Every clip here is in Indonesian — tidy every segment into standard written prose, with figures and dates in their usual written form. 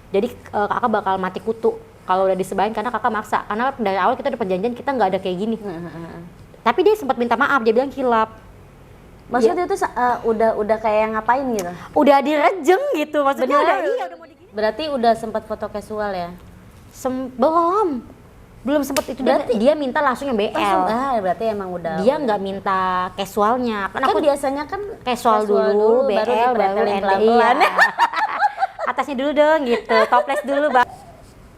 Jadi kakak bakal mati kutu kalau udah disebarin karena kakak maksa. Karena dari awal kita udah perjanjian kita nggak ada kayak gini. Tapi dia sempat minta maaf, dia bilang hilap. Maksudnya itu udah kayak ngapain gitu? Udah direjeng gitu, maksudnya Bener. udah mau digini. Berarti udah sempat foto casual ya? Belum sempat itu. Berarti dia minta langsung yang BL. Berarti emang udah. Dia nggak minta casualnya. Kan biasanya kan casual dulu, BL baru ND. pelan-pelan. Iya. Atasnya dulu dong gitu, toples dulu.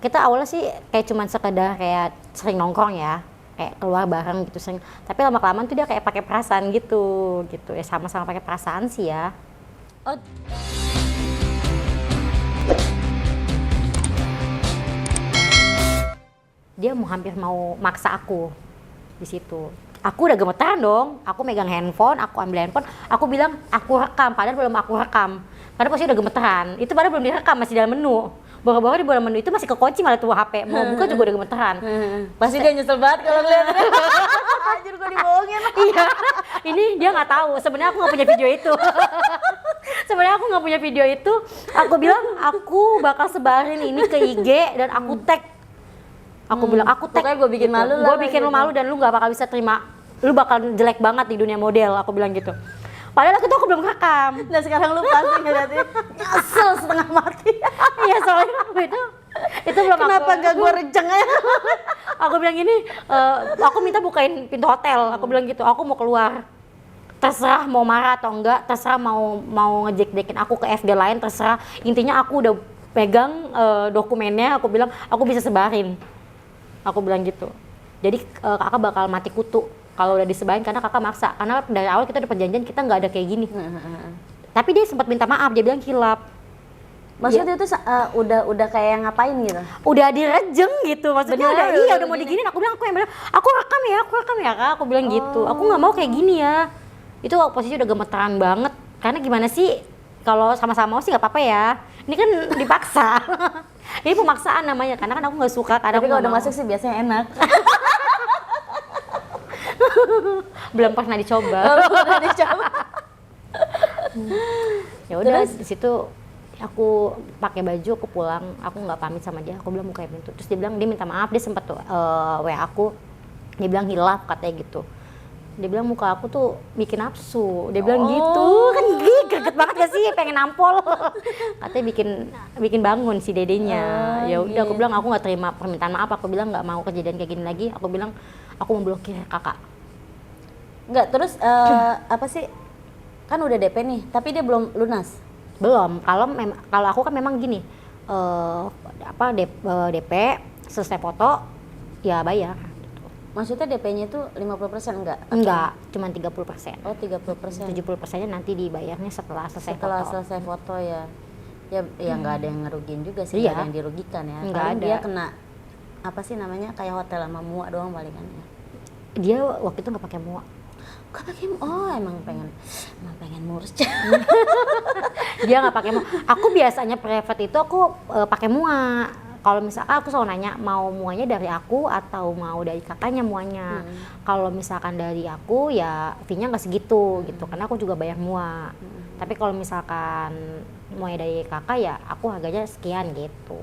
Kita awalnya sih kayak cuman sekedar kayak sering nongkrong ya, kayak keluar bareng gitu sering. Tapi lama-kelamaan tuh dia kayak pakai perasaan gitu ya, sama-sama pakai perasaan sih ya. Oh. Dia hampir mau maksa aku di situ. Aku udah gemeteran dong, aku megang handphone, aku ambil handphone, aku bilang aku rekam, padahal belum aku rekam. Karena pasti udah gemeteran, itu padahal belum direkam, masih dalam menu. Boro-boro di dalam menu itu masih kekunci malah tuh HP, mau buka juga udah gemeteran. Pasti dia nyesel banget kalau ngeliatnya. Anjir gue dibohongin. Iya, ini dia nggak tahu, sebenarnya aku nggak punya video itu. Sebenarnya aku nggak punya video itu, aku bilang aku bakal sebarin ini ke IG dan aku tag. Aku bilang aku tag, pokoknya gue bikin malu lah. Gue bikin lu malu dan lu nggak bakal bisa terima, lu bakal jelek banget di dunia model, aku bilang gitu. Padahal aku belum rekam. Nah sekarang lu pasti ngeliatnya nyesel setengah mati. Iya soalnya itu belum. Kenapa gak gue rejeng aja? Aku bilang gini, aku minta bukain pintu hotel, aku bilang gitu, aku mau keluar. Terserah mau marah atau enggak, terserah mau ngejek-jekin aku ke FD lain, terserah. Intinya aku udah pegang dokumennya, aku bilang aku bisa sebarin. Aku bilang gitu. Jadi kakak bakal mati kutu kalau udah disebarin karena kakak maksa. Karena dari awal kita udah perjanjian kita nggak ada kayak gini. Tapi dia sempat minta maaf, dia bilang hilap. Maksudnya itu udah kayak ngapain gitu? Udah direjeng gitu, maksudnya Bener, udah mau diginiin. Aku bilang aku rekam ya kak. Aku bilang gitu. Aku nggak mau kayak gini ya. Itu posisi udah gemeteran banget. Karena gimana sih? Kalau sama-sama mau sih nggak apa-apa ya. Ini kan dipaksa. Ini pemaksaan namanya, karena kan aku nggak suka. Tapi kalau udah masuk sih biasanya enak. Belum pernah dicoba. Ya udah di situ aku pakai baju, aku pulang, aku nggak pamit sama dia, aku bilang buka pintu. Terus dia bilang dia minta maaf, dia sempat WA aku, dia bilang hilaf katanya gitu. Dia bilang muka aku tuh bikin nafsu, dia bilang gitu, kan greget banget gak sih, pengen nampol. Katanya bikin bangun si dedenya. Ya udah aku bilang aku nggak terima permintaan maaf, aku bilang nggak mau kejadian kayak gini lagi, aku bilang aku mau blokir kakak. Nggak, terus apa sih, kan udah DP nih, tapi dia belum lunas? Belum, kalau aku kan memang gini, DP selesai foto ya bayar. Maksudnya DP-nya itu 50% enggak? Enggak, cuma 30%. Oh 30%. 70%-nya nanti dibayarnya setelah selesai foto ya. Ya nggak ada yang ngerugiin juga sih, nggak ada yang dirugikan ya. Nggak ada. Dia kena apa sih namanya, kayak hotel sama mua doang palingan ya. Dia waktu itu nggak pakai mua. Gak pakai mua. Oh emang pengen murus. Dia nggak pakai mua. Aku biasanya private itu aku pakai mua. Kalau misalkan aku selalu nanya mau muanya dari aku atau mau dari kakaknya muanya. Kalau misalkan dari aku ya fee-nya nggak segitu gitu, karena aku juga bayar mua. Tapi kalau misalkan muanya dari kakak ya aku harganya sekian gitu.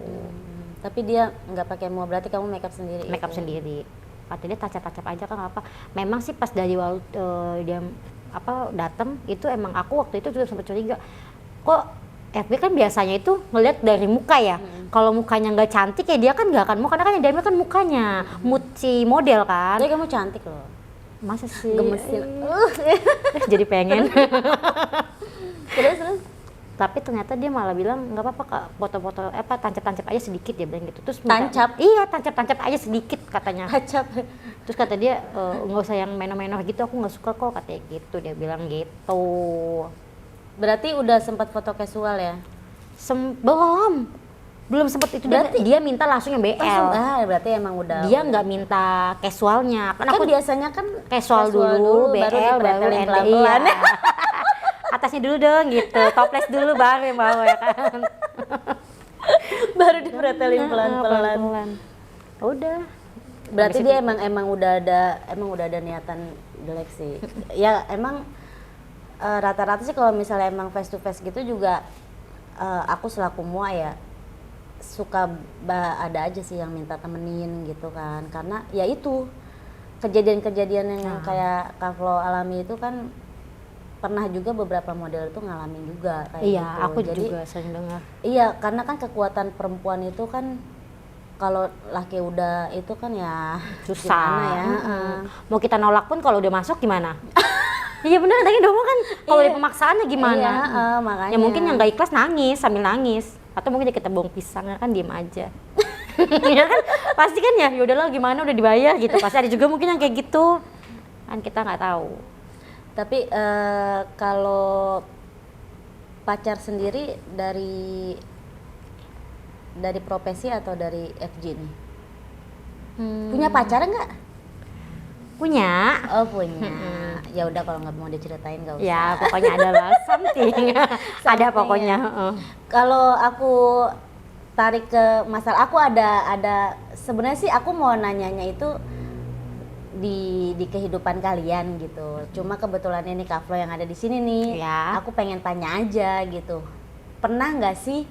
Tapi dia nggak pakai mua, berarti kamu makeup sendiri? Makeup sendiri. Katanya tacap-tacap aja kan apa. Memang sih pas dari waktu dia datang itu emang aku waktu itu juga sempat curiga. Kok FB kan biasanya itu ngeliat dari muka ya. Kalau mukanya nggak cantik ya dia kan nggak akan mau, karena kan yang diambil kan mukanya, mood si model kan. Jadi kamu cantik loh. Masa sih? Gemesin. Jadi pengen. Terus? Tapi ternyata dia malah bilang nggak apa-apa kak, foto-foto tancap-tancap aja sedikit, dia bilang gitu. Terus tancap? Iya, tancap-tancap aja sedikit katanya. Tancap. Terus kata dia nggak usah yang menor-menor gitu, aku nggak suka kok katanya gitu, dia bilang gitu. Berarti udah sempat foto casual ya? Belum sempat itu. Berarti dia minta langsung yang BL. Berarti emang udah. Dia nggak minta casualnya. Kan aku biasanya kan casual dulu, BL baru ND. Iya. Atasnya dulu dong gitu, toples dulu baru yang bawah ya kan. Baru dipretelin pelan-pelan. Udah. Berarti dia emang udah ada niatan jelek sih. Ya emang rata-rata sih kalau misalnya emang face to face gitu juga aku selaku mua ya suka ada aja sih yang minta temenin gitu kan, karena ya itu kejadian-kejadian yang kayak Kak Flo alami itu kan pernah juga beberapa model itu ngalamin juga kayak Iya, gitu. aku Jadi, juga sering dengar. iya, karena kan kekuatan perempuan itu kan kalau laki udah itu kan ya Susah. gimana ya. Mau kita nolak pun kalau udah masuk gimana? Iya bener, tadi dong kan kalau Iya. ada pemaksaannya gimana? Iya, makanya. Ya mungkin yang nggak ikhlas nangis sambil nangis, atau mungkin kita bong pisang kan diem aja. Ya kan pasti kan ya udahlah gimana udah dibayar gitu, pasti ada juga mungkin yang kayak gitu kan, kita nggak tahu. Tapi kalau pacar sendiri dari profesi atau dari FG nih? Punya pacar nggak? Punya. Oh punya. Ya udah kalau nggak mau diceritain nggak usah. Ya pokoknya adalah something. Ada pokoknya. Kalau aku tarik ke masalah, aku ada sebenarnya sih aku mau nanyanya itu di kehidupan kalian gitu. Cuma kebetulan ini Kak Flo yang ada di sini nih. Ya. Aku pengen tanya aja gitu. Pernah nggak sih?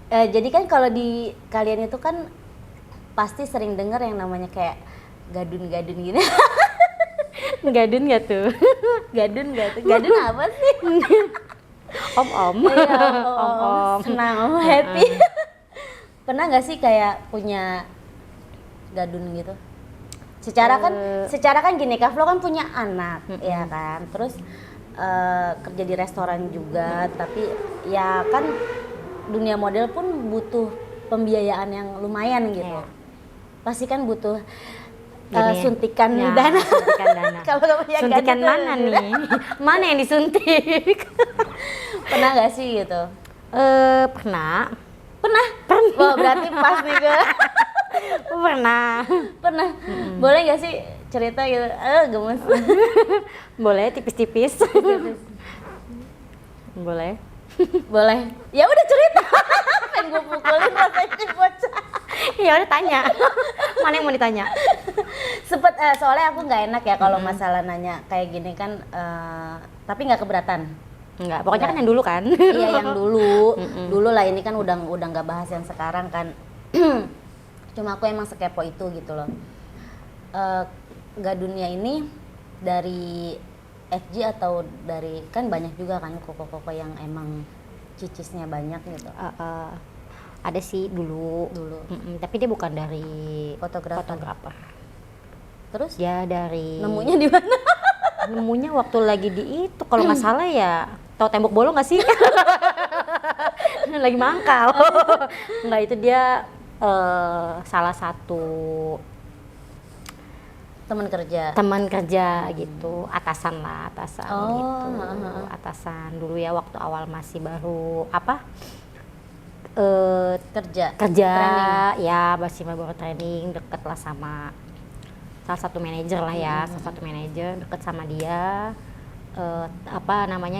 Jadi kan kalau di kalian itu kan pasti sering dengar yang namanya kayak gadun-gadun gitu. Gadun nggak tuh? Gadun nggak tuh? Gadun apa sih? Om-om. Iya, Om-om. senang, happy. Pernah nggak sih kayak punya gadun gitu? Secara kan gini, Kak Flo kan punya anak, ya kan. Terus kerja di restoran juga, tapi ya kan dunia model pun butuh pembiayaan yang lumayan gitu. Iya. Pasti kan butuh Gini, suntikan ya, dana. suntikan dana. Kalau nggak punya Suntikan gadun tuh mana gimana? nih? Mana yang disuntik? Pernah nggak sih gitu? Pernah. Pernah. Wah, berarti pas nih ke. Pernah. Boleh nggak sih cerita gitu? Gemes. Boleh tipis-tipis. Boleh. Boleh. Ya udah cerita. Pengen gue pukulin rasanya bocah. Ya udah tanya. Mana yang mau ditanya? Soalnya aku nggak enak ya kalau masalah nanya kayak gini kan. Tapi nggak keberatan. Enggak, pokoknya kan yang dulu kan. Iya yang dulu. Dulu lah, ini kan udah nggak bahas yang sekarang kan. Cuma aku emang sekepo itu gitu loh. Gadunnya ini dari FG atau dari, kan banyak juga kan koko-koko yang emang cicisnya banyak gitu. Ada sih dulu. Tapi dia bukan dari fotografer. Terus Dia dari nemunya di mana? Nemunya waktu lagi di itu, kalau nggak salah ya, tahu tembok bolong nggak sih? Lagi mangkal. Nggak, itu dia salah satu teman kerja gitu, atasan gitu. Atasan dulu ya, waktu awal masih baru kerja training. ya, masih baru training, deket lah sama salah satu manajer lah ya, deket sama dia,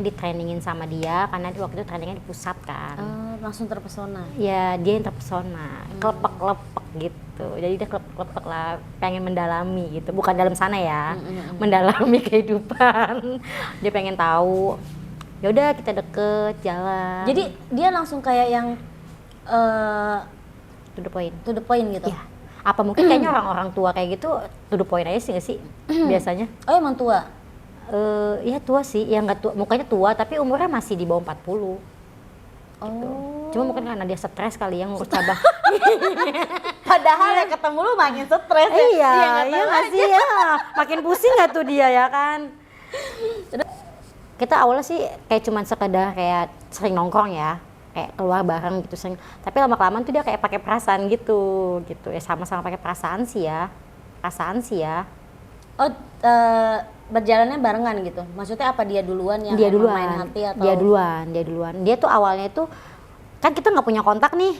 di trainingin sama dia, karena waktu itu trainingnya di pusat kan. Langsung terpesona. Ya dia yang terpesona, kelepek gitu, jadi dia kelepek lah, pengen mendalami gitu, bukan dalam sana ya, mendalami kehidupan. Dia pengen tahu, ya udah kita deket, jalan. Jadi dia langsung kayak yang to the point gitu. Ya, apa mungkin kayaknya orang-orang tua kayak gitu to the point aja sih nggak sih biasanya. Oh emang tua? Ya tua sih, ya nggak tua, mukanya tua tapi umurnya masih di bawah 40 gitu. Cuma mungkin karena dia stres kali ya ngurus cabang. Padahal ya ketemu lu makin stres ya. Iya nggak sih ya, makin pusing nggak tuh dia ya kan. Kita awalnya sih kayak cuman sekedar kayak sering nongkrong ya, kayak keluar bareng gitu sering. Tapi lama-kelamaan tuh dia kayak pakai perasaan gitu ya, sama-sama pakai perasaan sih ya. Oh, berjalannya barengan gitu. Maksudnya apa dia duluan yang main hati atau? Dia duluan. Dia tuh awalnya tuh kan kita nggak punya kontak nih.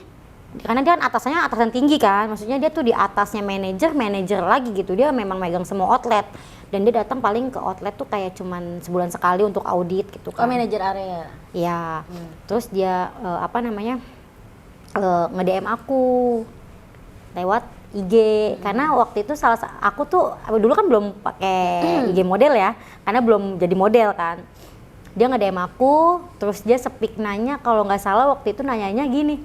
Karena dia kan atasan tinggi kan. Maksudnya dia tuh di atasnya manajer lagi gitu. Dia memang megang semua outlet. Dan dia datang paling ke outlet tuh kayak cuman sebulan sekali untuk audit gitu kan. Oh, manajer area. Iya. Terus dia nge-DM aku lewat IG, karena waktu itu aku tuh dulu kan belum pakai IG model ya, karena belum jadi model kan. Dia nge-DM aku, terus dia speak nanya, kalau nggak salah waktu itu nanyanya gini,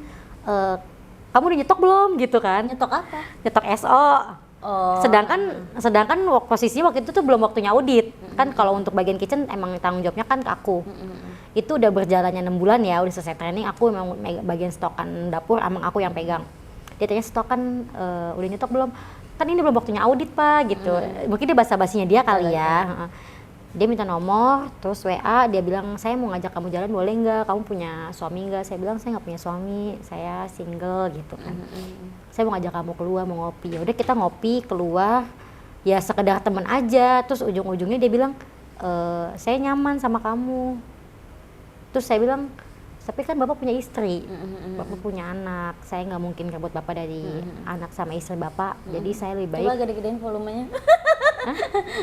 kamu udah nyetok belum gitu kan. Nyetok apa? Nyetok SO. Oh. Sedangkan posisinya waktu itu tuh belum waktunya audit. Kan kalau untuk bagian kitchen emang tanggung jawabnya kan ke aku. Itu udah berjalannya 6 bulan ya, udah selesai training, aku emang bagian stokan dapur emang aku yang pegang. Dia tanya stokan udah nyetok belum? Kan ini belum waktunya audit Pak gitu. Mungkin dia basa-basinya dia kali ya. Dia minta nomor, terus WA, dia bilang saya mau ngajak kamu jalan boleh nggak? Kamu punya suami nggak? Saya bilang saya nggak punya suami, saya single gitu kan. Saya mau ngajak kamu keluar, mau ngopi. Ya udah kita ngopi keluar, ya sekedar teman aja. Terus ujung-ujungnya dia bilang saya nyaman sama kamu. Terus saya bilang tapi kan bapak punya istri, bapak punya anak, saya nggak mungkin rebut bapak dari anak sama istri bapak, jadi saya lebih baik. Coba gede-gedein volumenya.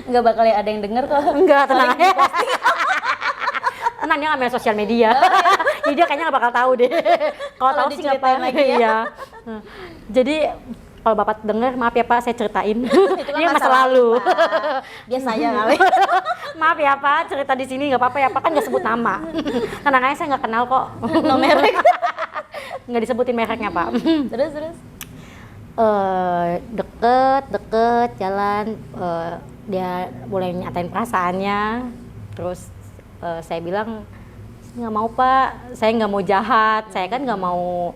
Nggak bakal ada yang denger kok. Enggak, tenang aja. Tenang, dia nggak main sosial media. Jadi dia kayaknya nggak bakal tahu deh. Kalau tahu sih nggak apa-apa lagi ya. Iya. Jadi kalau bapak denger, maaf ya Pak, saya ceritain. Itu kan Ini masa lalu. Dia saya kali. Maaf ya Pak, cerita di sini nggak apa-apa ya Pak, kan nggak sebut nama. Tenang aja, saya nggak kenal kok. No merek. Nggak disebutin mereknya Pak. Terus. Deket jalan, dia mulai nyatain perasaannya. Terus saya bilang nggak mau Pak, saya nggak mau jahat, saya kan nggak mau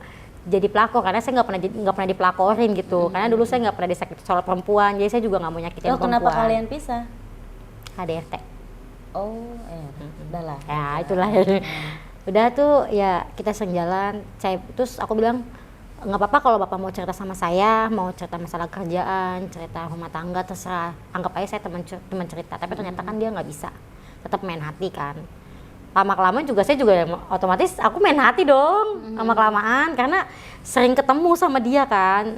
jadi pelakor karena saya nggak pernah dipelakorin gitu. Karena dulu saya nggak pernah disakiti soal perempuan, jadi saya juga nggak mau nyakitin perempuan. Kenapa kalian pisah? KDRT. Oh, udah lah. Ya itulah. Udah tuh ya kita sering jalan. Terus aku bilang nggak apa-apa kalau bapak mau cerita sama saya, mau cerita masalah kerjaan, cerita rumah tangga, terserah. Anggap aja saya teman cerita. Tapi ternyata kan dia nggak bisa, tetap main hati kan. Lama-kelamaan juga saya juga otomatis aku main hati dong, lama-kelamaan karena sering ketemu sama dia kan.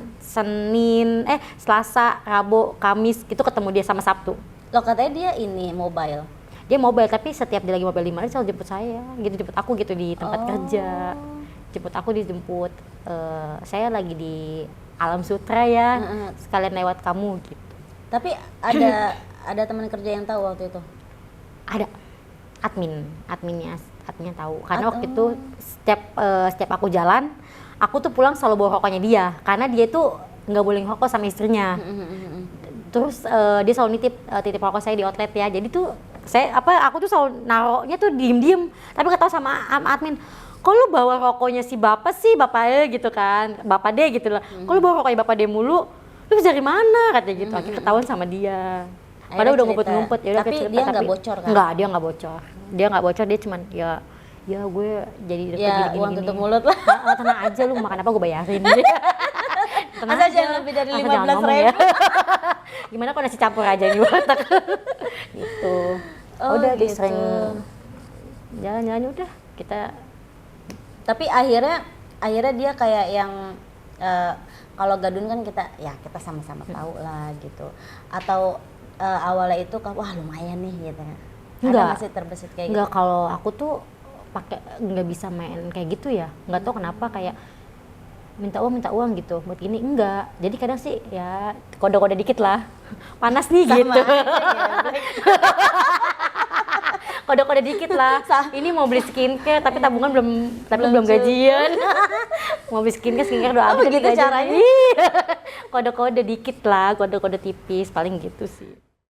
Selasa, Rabu, Kamis itu ketemu dia sama Sabtu. Loh katanya dia ini mobile. Dia mobile tapi setiap dia lagi mobile di mana selalu jemput saya, gitu jemput aku gitu di tempat kerja. Jemput aku dijemput saya lagi di Alam Sutra ya, sekalian lewat kamu gitu. Tapi ada teman kerja yang tahu waktu itu? Ada. Adminnya tahu karena waktu itu setiap aku jalan aku tuh pulang selalu bawa rokoknya dia karena dia tuh nggak boleh rokok sama istrinya. Terus dia selalu titip rokok saya di outlet ya, jadi tuh aku tuh selalu naruhnya tuh diem tapi nggak tahu sama admin, kok lu bawa rokoknya si bapak gitu kan, bapak deh gitu lah, kok lu bawa rokoknya bapak deh mulu, lu dari mana katanya gitu. Akhirnya ketahuan sama dia. Padahal udah ngumpet-ngumpet ya. Tapi dia nggak bocor kan? Enggak, dia nggak bocor. Dia cuman ya gue jadi ya uang tutup mulut lah. Tenang aja, lu makan apa gue bayarin. Tenang aja, aja, jangan lebih dari 15.000. Ya. Gimana kalau nasi campur aja nih watak. Gitu. Udah gitu. Sering jalan-jalan udah kita. Tapi akhirnya dia kayak yang kalau gadun kan kita sama-sama tahu lah gitu. Atau awalnya itu wah lumayan nih gitu. Enggak. Ada masih terbesit kayak enggak, gitu. kalau aku tuh nggak bisa main kayak gitu ya. Nggak tahu kenapa kayak minta uang gitu buat gini, enggak. Jadi kadang sih ya kode-kode dikit lah. Panas nih sama gitu. Kode-kode dikit lah. Ini mau beli skincare tapi tabungan belum gajian. Mau beli skincare udah habis begitu caranya. Kode-kode dikit lah, kode-kode tipis paling gitu sih.